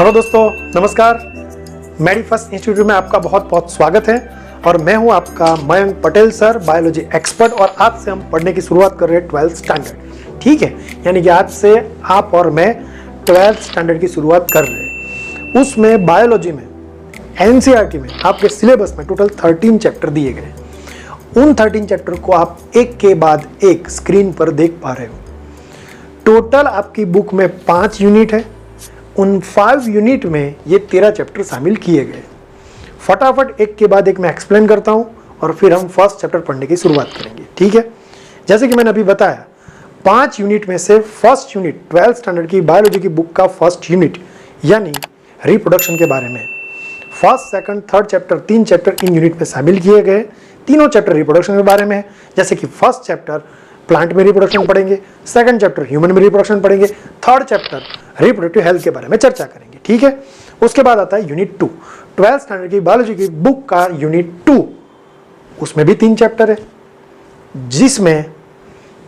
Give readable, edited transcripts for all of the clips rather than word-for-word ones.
Hello दोस्तों, नमस्कार। मेडिफस्ट institute में आपका बहुत बहुत स्वागत है और मैं हूं आपका Mayank Patel sir, biology expert. और आज से हम पढ़ने की शुरुआत कर रहे हैं 12th स्टैंडर्ड। ठीक है, यानी कि आज से आप और मैं 12th स्टैंडर्ड की शुरुआत कर रहे हैं। उसमें बायोलॉजी में एनसीईआरटी में आपके सिलेबस में टोटल 13 चैप्टर दिए गए। उन 13 चैप्टर को आप एक के बाद एक स्क्रीन पर देख पा रहे हो। टोटल आपकी बुक में 5 यूनिट है। उन 5 यूनिट में ये 13 चैप्टर शामिल किए गए। फटाफट एक के बाद एक मैं एक्सप्लेन करता हूं और फिर हम फर्स्ट चैप्टर पढ़ने की शुरुआत करेंगे। ठीक है, जैसे कि मैंने अभी बताया, 5 यूनिट में से फर्स्ट यूनिट 12th स्टैंडर्ड की बायोलॉजी की बुक का फर्स्ट यूनिट यानी रिप्रोडक्शन के बारे में। First, second, third chapter, 3 chapter in unit में शामिल किए गए। तीनों चैप्टर रिप्रोडक्शन के बारे में है। जैसे कि फर्स्ट चैप्टर प्लांट में रिप्रोडक्शन पढ़ेंगे, सेकंड चैप्टर ह्यूमन में रिप्रोडक्शन पढ़ेंगे, थर्ड चैप्टर रिप्रोडक्टिव हेल्थ के बारे में चर्चा करेंगे। ठीक है, उसके बाद आता है यूनिट 2, 12th स्टैंडर्ड की बायोलॉजी की बुक का यूनिट 2। उसमें भी 3 चैप्टर है, जिसमें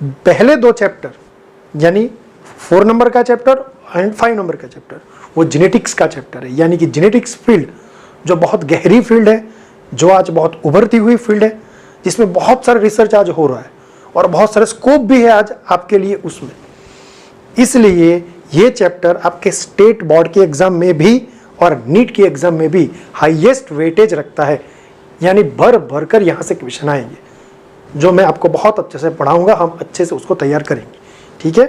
पहले 2 चैप्टर यानी 4 नंबर का चैप्टर एंड 5 नंबर का चैप्टर वो जेनेटिक्स का चैप्टर है। यानी कि जेनेटिक्स फील्ड जो बहुत गहरी फील्ड है, जो आज बहुत उभरती हुई फील्ड है, जिसमें बहुत सारे रिसर्च आज हो रहा है और बहुत सारे स्कोप भी है आज आपके लिए उसमें। इसलिए ये चैप्टर आपके स्टेट बोर्ड के एग्जाम में भी और नीट के एग्जाम में भी हाईएस्ट वेटेज रखता है। यानी भर भर कर यहाँ से क्वेश्चन आएंगे, जो मैं आपको बहुत अच्छे से पढ़ाऊंगा। हम अच्छे से उसको तैयार करेंगे। ठीक है,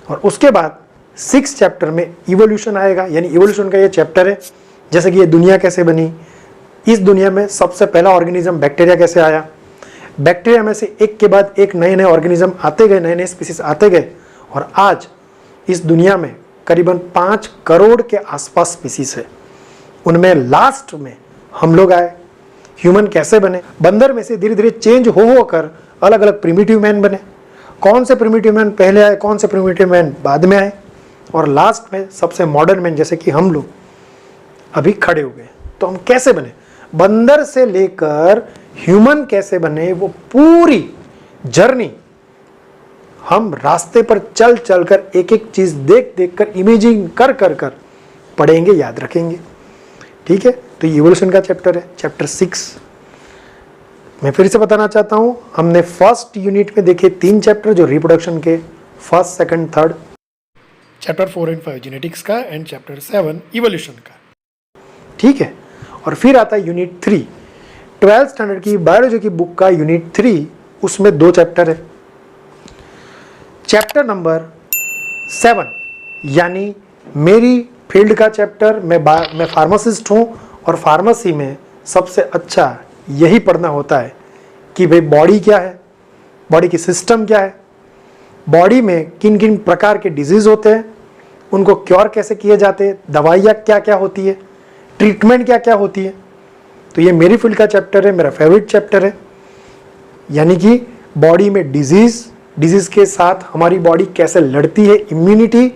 और उसके बाद 6 चैप्टर में इवोल्यूशन आएगा। यानी इवोल्यूशन का ये चैप्टर है, जैसे कि ये दुनिया कैसे बनी, इस दुनिया में सबसे पहला ऑर्गेनिज्म बैक्टीरिया कैसे आया, बैक्टीरिया में से एक के बाद एक नए नए ऑर्गेनिज्म आते गए, नए नए स्पीसीज आते गए, और आज इस दुनिया में करीबन 5 करोड़ के आसपास स्पीसीज है। उनमें लास्ट में हम लोग आए। ह्यूमन कैसे बने, बंदर में से धीरे धीरे चेंज हो होकर अलग अलग प्रिमिटिव मैन बने। कौन से प्रिमिटिव मैन पहले आए, कौन से प्रिमिटिव मैन बाद में आए, और लास्ट में सबसे मॉडर्न मैन जैसे कि हम लोग अभी खड़े हो गए। तो हम कैसे बने, बंदर से लेकर ह्यूमन कैसे बने, वो पूरी जर्नी हम रास्ते पर चल चल कर एक एक चीज देख देख कर इमेजिंग कर कर कर पढ़ेंगे, याद रखेंगे। ठीक है, तो इवोल्यूशन का चैप्टर है, चैप्टर 6। मैं फिर से बताना चाहता हूं, हमने फर्स्ट यूनिट में देखे 3 चैप्टर जो रिप्रोडक्शन के, first, second, third, chapter 4 and 5 genetics का एंड चैप्टर 7 इवोल्यूशन का। ठीक है, और फिर आता है यूनिट 3, 12th स्टैंडर्ड की बायोलॉजी की बुक का यूनिट 3। उसमें 2 चैप्टर है। चैप्टर नंबर 7 यानी मेरी फील्ड का चैप्टर। मैं फार्मासिस्ट हूं और फार्मेसी में सबसे अच्छा यही पढ़ना होता है कि भाई बॉडी क्या है, बॉडी की सिस्टम क्या है, बॉडी में किन किन प्रकार के डिजीज होते हैं, उनको क्योर कैसे किए जाते हैं, दवाइयाँ क्या क्या होती है, ट्रीटमेंट क्या क्या होती है। तो ये मेरी फील्ड का चैप्टर है, मेरा फेवरेट चैप्टर है। यानी कि बॉडी में डिजीज के साथ हमारी बॉडी कैसे लड़ती है, इम्यूनिटी,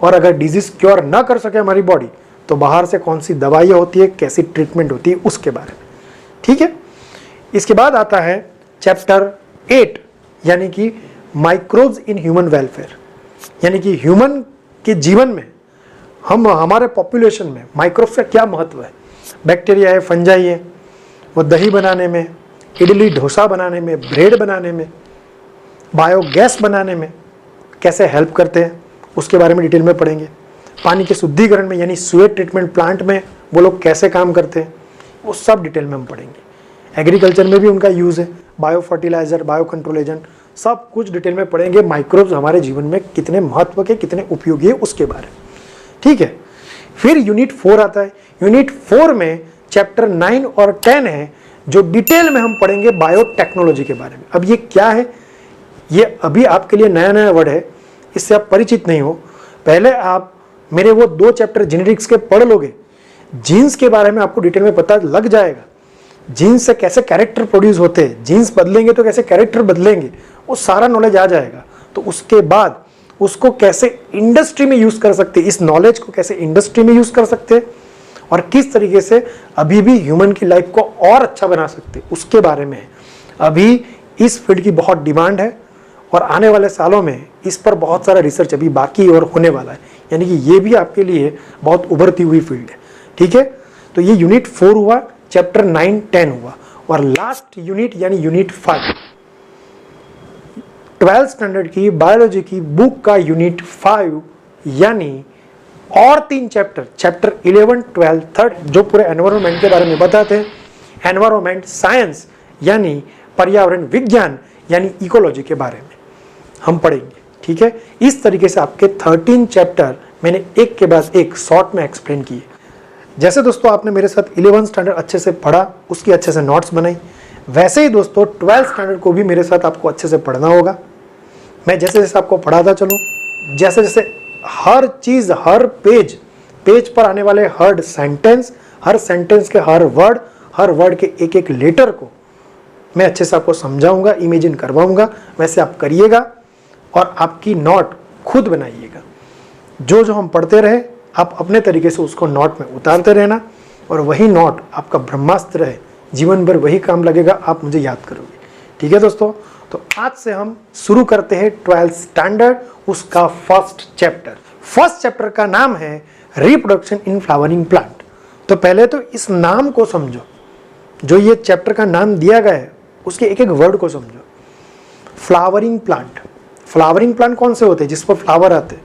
और अगर डिजीज क्योर ना कर सके हमारी बॉडी तो बाहर से कौन सी दवाइयाँ होती है, कैसी ट्रीटमेंट होती है, उसके बारे में। ठीक है, इसके बाद आता है चैप्टर 8 यानी कि माइक्रोब्स इन ह्यूमन वेलफेयर। यानी कि ह्यूमन के जीवन में हमारे पॉपुलेशन में माइक्रोब्स का क्या महत्व है। बैक्टीरिया है, फंजाई है, वो दही बनाने में, इडली डोसा बनाने में, ब्रेड बनाने में, बायोगैस बनाने में कैसे हेल्प करते हैं, उसके बारे में डिटेल में पढ़ेंगे। पानी के शुद्धिकरण में यानी सुएज ट्रीटमेंट प्लांट में वो लोग कैसे काम करते हैं, वो सब डिटेल में हम पढ़ेंगे। एग्रीकल्चर में भी उनका यूज़ है, bio fertilizer, bio control agent, सब कुछ डिटेल में पढ़ेंगे। माइक्रोब्स हमारे जीवन में कितने महत्व के, कितने उपयोगी है, उसके बारे में। ठीक है, फिर यूनिट 4 आता है। यूनिट 4 में चैप्टर 9 और 10 है, जो डिटेल में हम पढ़ेंगे बायोटेक्नोलॉजी के बारे में। अब ये क्या है, ये अभी आपके लिए नया नया वर्ड है, इससे आप परिचित नहीं हो। पहले आप मेरे वो 2 चैप्टर जेनेटिक्स के पढ़ लोगे, जीन्स के बारे में आपको डिटेल में पता लग जाएगा। जीन्स से कैसे कैरेक्टर प्रोड्यूस होते हैं, जीन्स बदलेंगे तो कैसे कैरेक्टर बदलेंगे, वो सारा नॉलेज आ जाएगा। तो उसके बाद उसको कैसे इंडस्ट्री में यूज कर सकते हैं, इस नॉलेज को कैसे इंडस्ट्री में यूज कर सकते हैं, और किस तरीके से अभी भी ह्यूमन की लाइफ को और अच्छा बना सकते हैं, उसके बारे में है। अभी इस फील्ड की बहुत डिमांड है और आने वाले सालों में इस पर बहुत सारा रिसर्च अभी बाकी और होने वाला है, यानी कि ये भी आपके लिए बहुत उभरती हुई फील्ड है। ठीक है, तो ये यूनिट 4 हुआ, चैप्टर 9, 10 हुआ, और लास्ट यूनिट यानी यूनिट 5 12th स्टैंडर्ड की बायोलॉजी की बुक का यूनिट 5 यानी और 3 चैप्टर, चैप्टर 11, 12, 13 जो पूरे एनवायरनमेंट के बारे में बताते हैं, एनवायरनमेंट साइंस यानी पर्यावरण विज्ञान यानी इकोलॉजी के बारे में हम पढ़ेंगे। ठीक है, इस तरीके से आपके 13 चैप्टर मैंने एक के बाद एक शॉर्ट में एक्सप्लेन किए। जैसे दोस्तों आपने मेरे साथ 11th स्टैंडर्ड अच्छे से पढ़ा, उसकी अच्छे से नोट्स बनाई, वैसे ही दोस्तों 12th स्टैंडर्ड को भी मेरे साथ आपको अच्छे से पढ़ना होगा। मैं जैसे जैसे आपको पढ़ाता चलूँ, जैसे जैसे हर चीज़, हर पेज पर आने वाले हर सेंटेंस के हर वर्ड के एक एक लेटर को मैं अच्छे से आपको समझाऊंगा, इमेजिन करवाऊंगा, वैसे आप करिएगा और आपकी नोट खुद बनाइएगा। जो जो हम पढ़ते रहे आप अपने तरीके से उसको नोट में उतारते रहना, और वही नोट आपका ब्रह्मास्त्र है, जीवन भर वही काम लगेगा, आप मुझे याद करोगे। ठीक है दोस्तों, तो आज से हम शुरू करते हैं 12th स्टैंडर्ड, उसका फर्स्ट चैप्टर का नाम है रिप्रोडक्शन इन फ्लावरिंग प्लांट। तो पहले तो इस नाम को समझो, जो ये चैप्टर का नाम दिया गया है उसके एक एक वर्ड को समझो। फ्लावरिंग प्लांट कौन से होते हैं जिस पर फ्लावर आते हैं?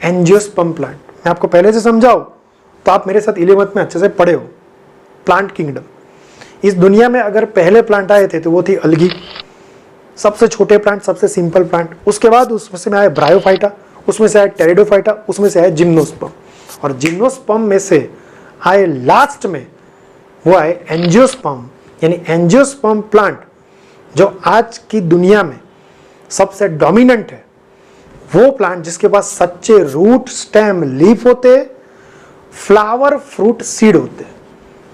Angiosperm plant. मैं आपको पहले से समझाऊं तो आप मेरे साथ 11th में अच्छे से पढ़े हो। प्लांट किंगडम, इस दुनिया में अगर पहले प्लांट आए थे तो वो थी अलगी, सबसे छोटे प्लांट, सबसे सिंपल प्लांट। उसके बाद उसमें से आए ब्रायोफाइटा, उसमें से आए टेरिडोफाइटा, उसमें से आए जिम्नोस्पर्म, और जिम्नोस्पर्म में से आए लास्ट में वो आए एंजियोस्पर्म, यानी एंजियोस्पर्म प्लांट जो आज की दुनिया में सबसे डोमिनेंट है। वो प्लांट जिसके पास सच्चे रूट, स्टेम, लीफ होते, फ्लावर, फ्रूट, सीड होते,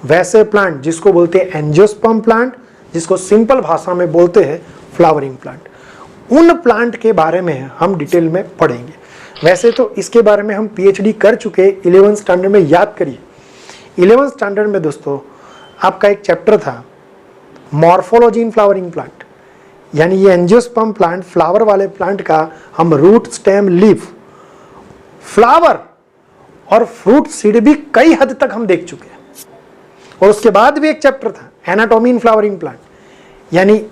वैसे प्लांट जिसको बोलते हैं एंजियोस्पर्म प्लांट, जिसको सिंपल भाषा में बोलते हैं फ्लावरिंग प्लांट। उन प्लांट के बारे में हम डिटेल में पढ़ेंगे। वैसे तो इसके बारे में हम पीएचडी कर चुके 11th स्टैंडर्ड में, याद करिए 11th स्टैंडर्ड में दोस्तों आपका एक चैप्टर था मॉर्फोलॉजी इन फ्लावरिंग प्लांट, यानी ये एंजियोस्पर्म प्लांट, फ्लावर वाले प्लांट का हम रूट, स्टेम, लीफ, फ्लावर और फ्रूट, सीड भी कई हद तक हम देख चुके हैं। और उसके बाद भी एक चैप्टर था एनाटॉमी इन फ्लावरिंग प्लांट, यानी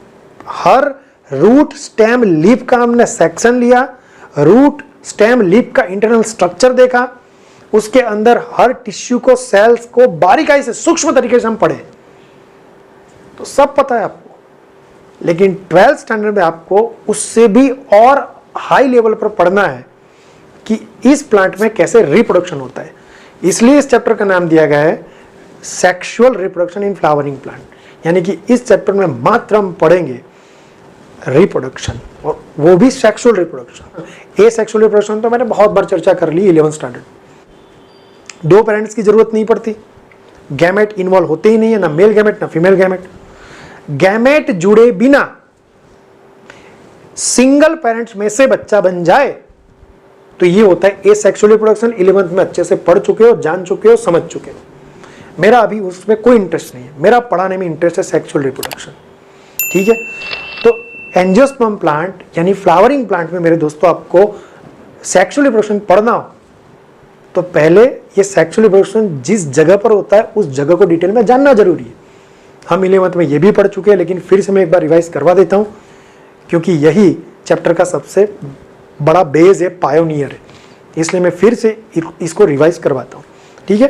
हर रूट, स्टेम, लीफ का हमने सेक्शन लिया, रूट, स्टेम, लीफ का इंटरनल स्ट्रक्चर देखा, उसके अंदर हर टिश्यू को, सेल्स को बारीकाई से, सूक्ष्म तरीके से हम पढ़े, तो सब पता है आपको। लेकिन 12th स्टैंडर्ड में आपको उससे भी और हाई लेवल पर पढ़ना है कि इस प्लांट में कैसे रिप्रोडक्शन होता है। इसलिए इस चैप्टर का नाम दिया गया है sexual reproduction in flowering plant, यानी कि इस चैप्टर में मात्र हम पढ़ेंगे रिप्रोडक्शन, और वो भी सेक्सुअल रिप्रोडक्शन। ए सेक्सुअल रिप्रोडक्शन तो मैंने बहुत बार चर्चा कर ली 11th स्टैंडर्ड। 2 पेरेंट्स की जरूरत नहीं पड़ती, गैमेट इन्वॉल्व होते ही नहीं है, ना मेल गैमेट ना फीमेल गैमेट। गैमेट जुड़े बिना सिंगल पेरेंट्स में से बच्चा बन जाए तो ये होता है ए सेक्सुअल रिप्रोडक्शन। 11th में अच्छे से पढ़ चुके हो, जान चुके हो, समझ चुके हो। मेरा अभी उसमें कोई इंटरेस्ट नहीं है, मेरा पढ़ाने में इंटरेस्ट है सेक्सुअल रिप्रोडक्शन। ठीक है, तो एंजियोस्पर्म प्लांट यानी फ्लावरिंग प्लांट में मेरे दोस्तों आपको सेक्सुअल रिप्रोडक्शन पढ़ना हो तो पहले ये सेक्सुअल रिप्रोडक्शन जिस जगह पर होता है उस जगह को डिटेल में जानना जरूरी है। हम 11th में ये भी पढ़ चुके हैं, लेकिन फिर से मैं एक बार रिवाइज करवा देता हूँ, क्योंकि यही चैप्टर का सबसे बड़ा बेस है, पायोनियर है, इसलिए मैं फिर से इसको रिवाइज करवाता हूँ। ठीक है,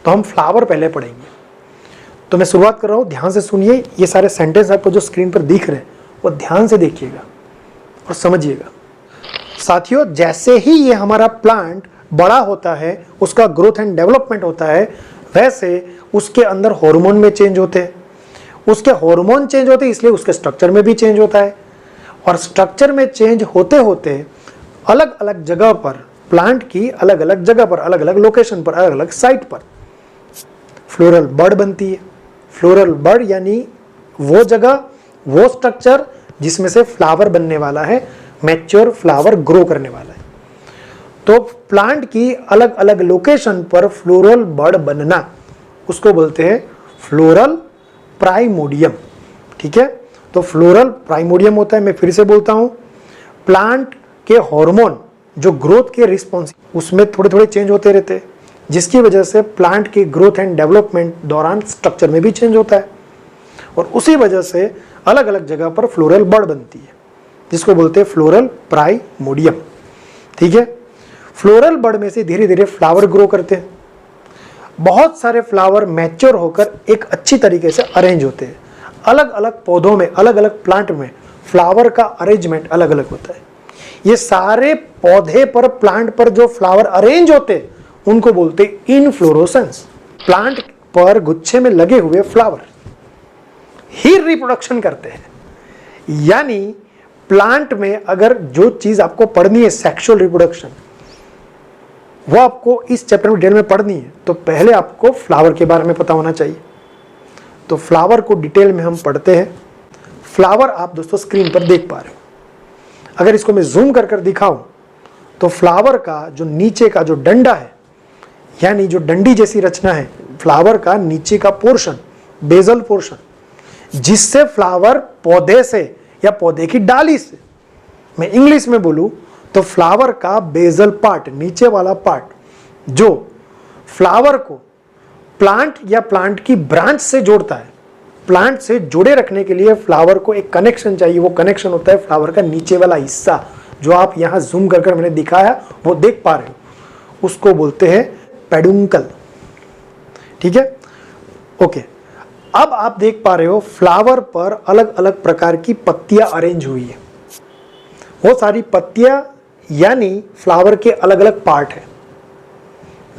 तो हम फ्लावर पहले पढ़ेंगे। तो मैं शुरुआत कर रहा हूँ, ध्यान से सुनिए। ये सारे सेंटेंस आपको जो स्क्रीन पर दिख रहे हैं वो ध्यान से देखिएगा और समझिएगा। साथियों, जैसे ही ये हमारा प्लांट बड़ा होता है, उसका ग्रोथ एंड डेवलपमेंट होता है, वैसे उसके अंदर हार्मोन में चेंज होते हैं। उसके हार्मोन चेंज होते हैं, इसलिए उसके स्ट्रक्चर में भी चेंज होता है। और स्ट्रक्चर में चेंज होते होते अलग अलग जगह पर, प्लांट की अलग अलग जगह पर, अलग अलग लोकेशन पर, अलग अलग साइट पर फ्लोरल बड बनती है। फ्लोरल बड यानी वो जगह, वो स्ट्रक्चर जिसमें से फ्लावर बनने वाला है, मैच्योर फ्लावर ग्रो करने वाला है। तो प्लांट की अलग अलग लोकेशन पर फ्लोरल बड बनना, उसको बोलते हैं फ्लोरल प्राइमोडियम। ठीक है, तो फ्लोरल प्राइमोडियम होता है, मैं फिर से बोलता हूं, प्लांट के हार्मोन जो ग्रोथ के रिस्पॉन्स उसमें थोड़े थोड़े चेंज होते रहते हैं, जिसकी वजह से प्लांट की ग्रोथ एंड डेवलपमेंट दौरान स्ट्रक्चर में भी चेंज होता है और उसी वजह से अलग अलग जगह पर फ्लोरल बड बनती है, जिसको बोलते हैं फ्लोरल प्राइमोडियम। ठीक है, फ्लोरल बड में से धीरे धीरे फ्लावर ग्रो करते हैं। बहुत सारे फ्लावर मैच्योर होकर एक अच्छी तरीके से अरेंज होते हैं। अलग अलग पौधों में, अलग अलग प्लांट में फ्लावर का अरेंजमेंट अलग अलग होता है। ये सारे पौधे पर, प्लांट पर जो फ्लावर अरेंज होते हैं उनको बोलते हैं इनफ्लोरोसेंस। प्लांट पर गुच्छे में लगे हुए फ्लावर ही रिप्रोडक्शन करते हैं। यानी प्लांट में अगर जो चीज आपको पढ़नी है सेक्सुअल रिप्रोडक्शन, वो आपको इस चैप्टर में डिटेल में पढ़नी है, तो पहले आपको फ्लावर के बारे में पता होना चाहिए। तो फ्लावर को डिटेल में हम पढ़ते हैं। फ्लावर आप दोस्तों स्क्रीन पर देख पा रहे हो। अगर इसको मैं जूम कर दिखाऊं तो फ्लावर का जो नीचे का जो डंडा है, यानी जो डंडी जैसी रचना है, फ्लावर का नीचे का पोर्शन, बेजल पोर्शन, जिससे फ्लावर पौधे से या पौधे की डाली से, मैं इंग्लिश में बोलूं तो फ्लावर का बेजल पार्ट, नीचे वाला पार्ट, जो फ्लावर को प्लांट या प्लांट की ब्रांच से जोड़ता है। प्लांट से जुड़े रखने के लिए फ्लावर को एक कनेक्शन चाहिए। वो कनेक्शन होता है फ्लावर का नीचे वाला हिस्सा, जो आप यहां जूम कर मैंने दिखाया, वो देख पा रहे हो, उसको बोलते हैं पेडुंकल। ठीक है, ओके। अब आप देख पा रहे हो फ्लावर पर अलग अलग प्रकार की पत्तियां अरेंज हुई है। वो सारी पत्तियां यानी फ्लावर के अलग अलग पार्ट है।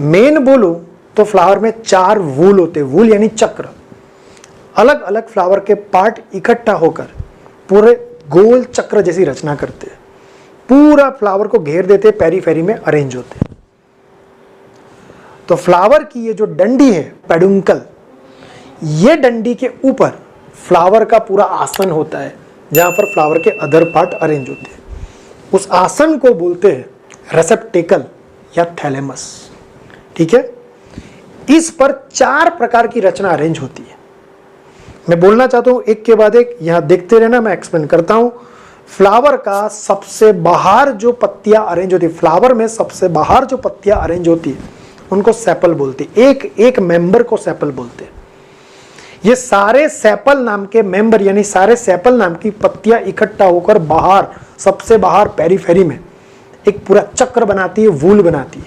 मेन बोलूं तो फ्लावर में 4 वूल होते हैं। वूल यानी चक्र। अलग अलग फ्लावर के पार्ट इकट्ठा होकर पूरे गोल चक्र जैसी रचना करते हैं, पूरा फ्लावर को घेर देते, पेरीफेरी में अरेंज होते हैं। तो फ्लावर की ये जो डंडी है पेडुंकल, ये डंडी के ऊपर फ्लावर का पूरा आसन होता है, जहां पर फ्लावर के अदर पार्ट अरेंज होते हैं। उस आसन को बोलते हैं रेसेप्टेकल या थैलेमस। ठीक है, इस पर 4 प्रकार की रचना अरेंज होती है। मैं बोलना चाहता हूं एक के बाद एक, यहां देखते रहना, मैं एक्सप्लेन करता हूं। फ्लावर का सबसे बाहर जो पत्तियां अरेंज होती है, फ्लावर में सबसे बाहर जो पत्तियां अरेंज होती है, उनको सेपल बोलते हैं। एक एक मेंबर को सेपल बोलते हैं। ये सारे सेपल नाम के मेंबर, यानी सारे सेपल नाम की पत्तियां इकट्ठा होकर बाहर, सबसे बाहर पेरीफेरी में एक पूरा चक्र बनाती है, वूल बनाती है,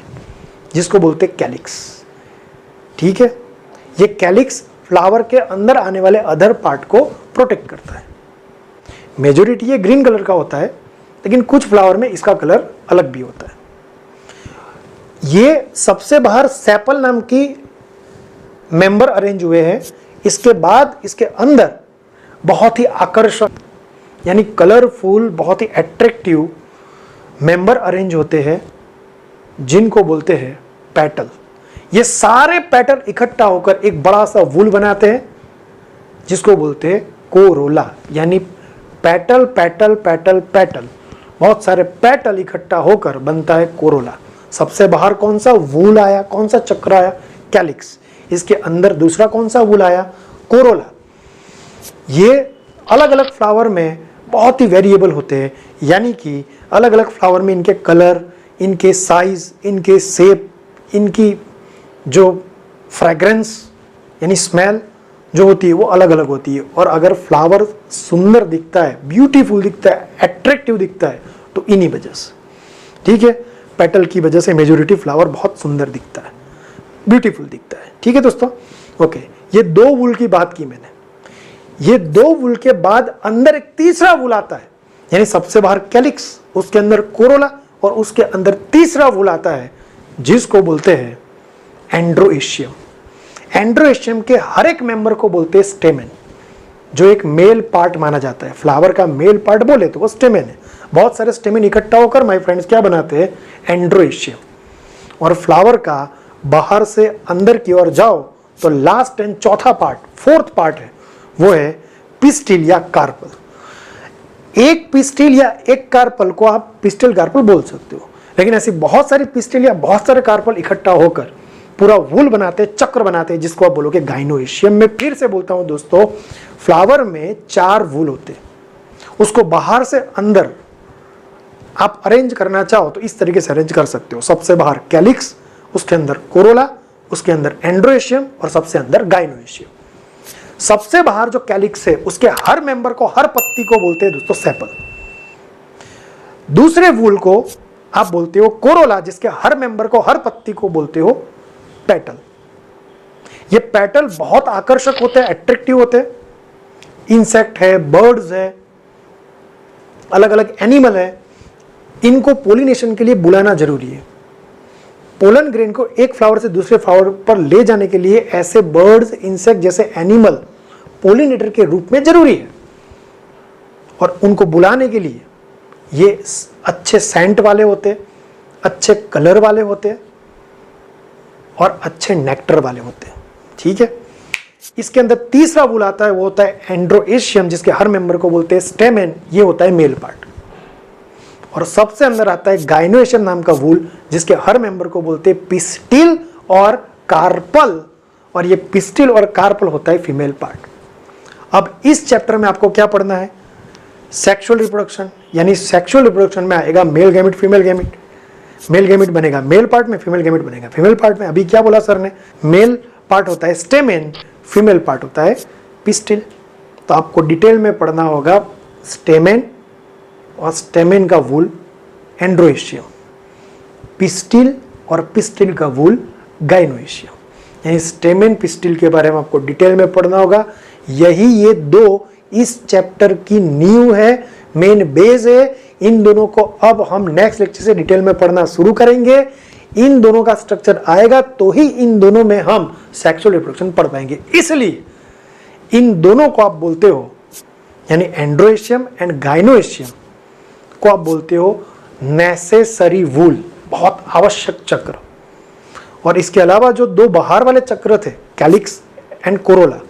जिसको बोलते हैं कैलिक्स। ठीक है, ये कैलिक्स फ्लावर के अंदर आने वाले अदर पार्ट को प्रोटेक्ट करता है। मेजॉरिटी ये ग्रीन कलर का होता है, लेकिन कुछ फ्लावर में इसका कलर अलग भी होता है। ये सबसे बाहर सेपल नाम की मेंबर अरेंज हुए हैं। इसके बाद इसके अंदर बहुत ही आकर्षक यानी कलरफुल, बहुत ही अट्रैक्टिव मेंबर अरेंज होते हैं, जिनको बोलते हैं पेटल। ये सारे पेटल इकट्ठा होकर एक बड़ा सा वूल बनाते हैं, जिसको बोलते हैं कोरोला। यानी पेटल पेटल पेटल पेटल, बहुत सारे पेटल इकट्ठा होकर बनता है कोरोला। सबसे बाहर कौन सा वूल आया, कौन सा चक्र आया, कैलिक्स। इसके अंदर दूसरा कौन सा वूल आया, कोरोला। ये अलग अलग फ्लावर में बहुत ही वेरिएबल होते हैं, यानी कि अलग अलग फ्लावर में इनके कलर, इनके साइज, इनके शेप, इनकी जो फ्रेग्रेंस यानी स्मेल जो होती है वो अलग अलग होती है। और अगर फ्लावर सुंदर दिखता है, ब्यूटीफुल दिखता है, अट्रैक्टिव दिखता है, तो इन्हीं वजह से। ठीक है, पेटल की वजह से मेजॉरिटी फ्लावर बहुत सुंदर दिखता है, ब्यूटीफुल दिखता है। ठीक है दोस्तों, ओके। ये 2 वूल की बात की मैंने। ये 2 वूल के बाद अंदर एक तीसरा वूल आता है, यानी सबसे बाहर कैलिक्स, उसके अंदर कोरोला, और उसके अंदर तीसरा वूल आता है, जिसको बोलते हैं एंड्रोएशियम। एंड्रोएशियम के हर एक मेंबर को बोलते हैं स्टेमेन, जो एक मेल पार्ट माना जाता है। फ्लावर का मेल पार्ट बोले तो वो स्टेमेन है। बहुत सारे स्टेमेन इकट्ठा होकर माय फ्रेंड्स क्या बनाते हैं, एंड्रोएशियम। और फ्लावर का बाहर से अंदर की ओर जाओ तो लास्ट एंड चौथा पार्ट, 4th पार्ट है, वो है पिस्टिल या कार्पल। एक पिस्टिल या एक कार्पल को आप पिस्टिल कार्पल बोल सकते हो, लेकिन ऐसी बहुत सारी पिस्टिल या बहुत सारे कार्पल इकट्ठा होकर पूरा वूल बनाते, चक्र बनाते, जिसको आप बोलोगे गाइनोएशियम। में फिर से बोलता हूं दोस्तों, फ्लावर में 4 वूल होते, उसको बाहर से अंदर आप अरेंज करना चाहो तो इस तरीके से अरेंज कर सकते हो। सबसे बाहर कैलिक्स, उसके अंदर कोरोला, उसके अंदर एंड्रोएशियम और सबसे अंदर गाइनोएशियम। सबसे बाहर जो कैलिक्स है उसके हर मेंबर को, हर पत्ती को बोलते हैं दोस्तों सेपल। दूसरे वूल को आप बोलते हो कोरोला, जिसके हर मेंबर को, हर पत्ती को बोलते हो पेटल। ये पेटल बहुत आकर्षक होते हैं, अट्रैक्टिव होते हैं। इंसेक्ट है, बर्ड्स है, अलग अलग एनिमल है, इनको पोलिनेशन के लिए बुलाना जरूरी है। पोलन ग्रेन को एक फ्लावर से दूसरे फ्लावर पर ले जाने के लिए ऐसे बर्ड्स, इंसेक्ट जैसे एनिमल पोलिनेटर के रूप में जरूरी है। और उनको बुलाने के लिए ये अच्छे सेंट वाले होते, अच्छे कलर वाले होते और अच्छे नेक्टर वाले होते हैं। ठीक है, इसके अंदर तीसरा वूल आता है, वो होता है एंड्रोएशियम, जिसके हर मेंबर को बोलते हैं स्टेमेन। ये होता है मेल पार्ट। और सबसे अंदर आता है गाइनोएशियम नाम का वूल, जिसके हर मेंबर को बोलते हैं पिस्टिल और कार्पल। और ये पिस्टिल और कार्पल होता है फीमेल पार्ट। अब इस चैप्टर में आपको क्या पढ़ना है? Sexual reproduction. यानी सेक्सुअल रिप्रोडक्शन में आएगा male gamete, female gamete. Male gamete बनेगा मेल पार्ट में, फीमेल गैमेट बनेगा फीमेल पार्ट में। अभी क्या बोला सर ने? मेल पार्ट होता है स्टेमेन, फीमेल पार्ट होता है पिस्टिल। तो आपको डिटेल में पढ़ना होगा स्टेमेन और स्टेमेन का वूल एंड्रोएशियम, पिस्टिल और पिस्टिल का वूल गाइनोएशियम। यानी स्टेमेन पिस्टिल के बारे में आपको डिटेल में पढ़ना होगा। यही ये दो इस चैप्टर की नींव है, मेन बेस है। इन दोनों को अब हम नेक्स्ट लेक्चर से डिटेल में पढ़ना शुरू करेंगे। इन दोनों का स्ट्रक्चर आएगा तो ही इन दोनों में हम सेक्सुअल रिप्रोडक्शन पढ़ पाएंगे। इसलिए इन दोनों को आप बोलते हो, यानी एंड्रोएशियम एंड गाइनोएशियम को आप बोलते हो नेसेसरी वूल, बहुत आवश्यक चक्र। और इसके अलावा जो दो बाहर वाले चक्र थे, कैलिक्स एंड कोरोला,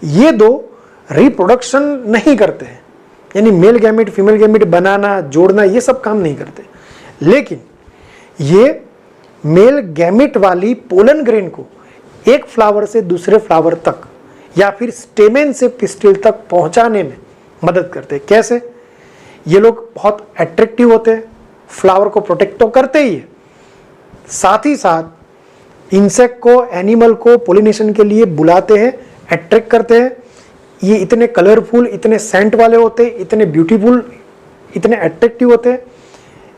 ये दो रिप्रोडक्शन नहीं करते हैं। यानी मेल गैमेट, फीमेल गैमेट बनाना, जोड़ना, ये सब काम नहीं करते। लेकिन ये मेल गैमेट वाली पोलन ग्रेन को एक फ्लावर से दूसरे फ्लावर तक या फिर स्टेमेन से पिस्टिल तक पहुंचाने में मदद करते हैं। कैसे? ये लोग बहुत अट्रैक्टिव होते हैं, फ्लावर को प्रोटेक्ट तो करते ही है, साथ ही साथ इंसेक्ट को, एनिमल को पोलिनेशन के लिए बुलाते हैं, अट्रैक्ट करते हैं। ये इतने कलरफुल, इतने सेंट वाले होते हैं, इतने ब्यूटीफुल, इतने अट्रैक्टिव होते हैं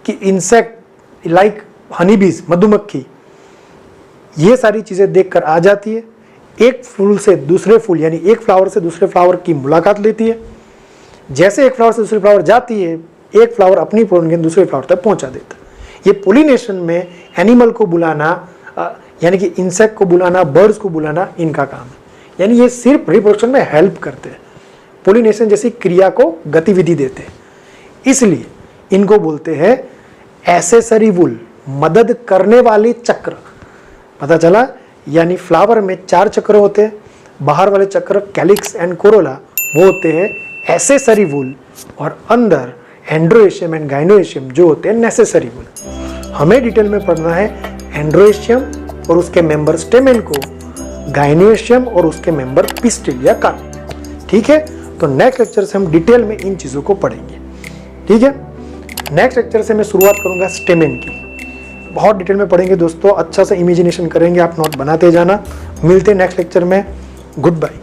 कि इंसेक्ट लाइक हनी बीज, मधुमक्खी, ये सारी चीज़ें देखकर आ जाती है। एक फूल से दूसरे फूल, यानी एक फ्लावर से दूसरे फ्लावर की मुलाकात लेती है। जैसे एक फ्लावर से दूसरे फ्लावर जाती है, एक फ्लावर अपनी पोलन दूसरे फ्लावर तक पहुंचा देता है। ये पोलिनेशन में एनिमल को बुलाना, यानी कि इंसेक्ट को बुलाना, बर्ड्स को बुलाना, इनका काम है। यानी ये सिर्फ रिप्रोडक्शन में हेल्प करते हैं, पोलिनेशन जैसी क्रिया को गतिविधि देते हैं। इसलिए इनको बोलते हैं एक्सेसरी वूल, मदद करने वाली चक्र। पता चला? यानी फ्लावर में 4 चक्र होते हैं। बाहर वाले चक्र कैलिक्स एंड कोरोला वो होते हैं एक्सेसरी वूल, और अंदर एंड्रोएशियम एंड गाइनोएशियम जो होते हैं नेसेसरी वूल। हमें डिटेल में पढ़ना है एंड्रोएशियम और उसके मेंबर स्टेमेन को, गाइनोएशियम और उसके मेंबर पिस्टिल या कार्प। ठीक है, तो नेक्स्ट लेक्चर से हम डिटेल में इन चीज़ों को पढ़ेंगे। ठीक है, नेक्स्ट लेक्चर से मैं शुरुआत करूंगा स्टेमेन की। बहुत डिटेल में पढ़ेंगे दोस्तों, अच्छा सा इमेजिनेशन करेंगे, आप नोट बनाते जाना। मिलते हैं नेक्स्ट लेक्चर में। Good bye.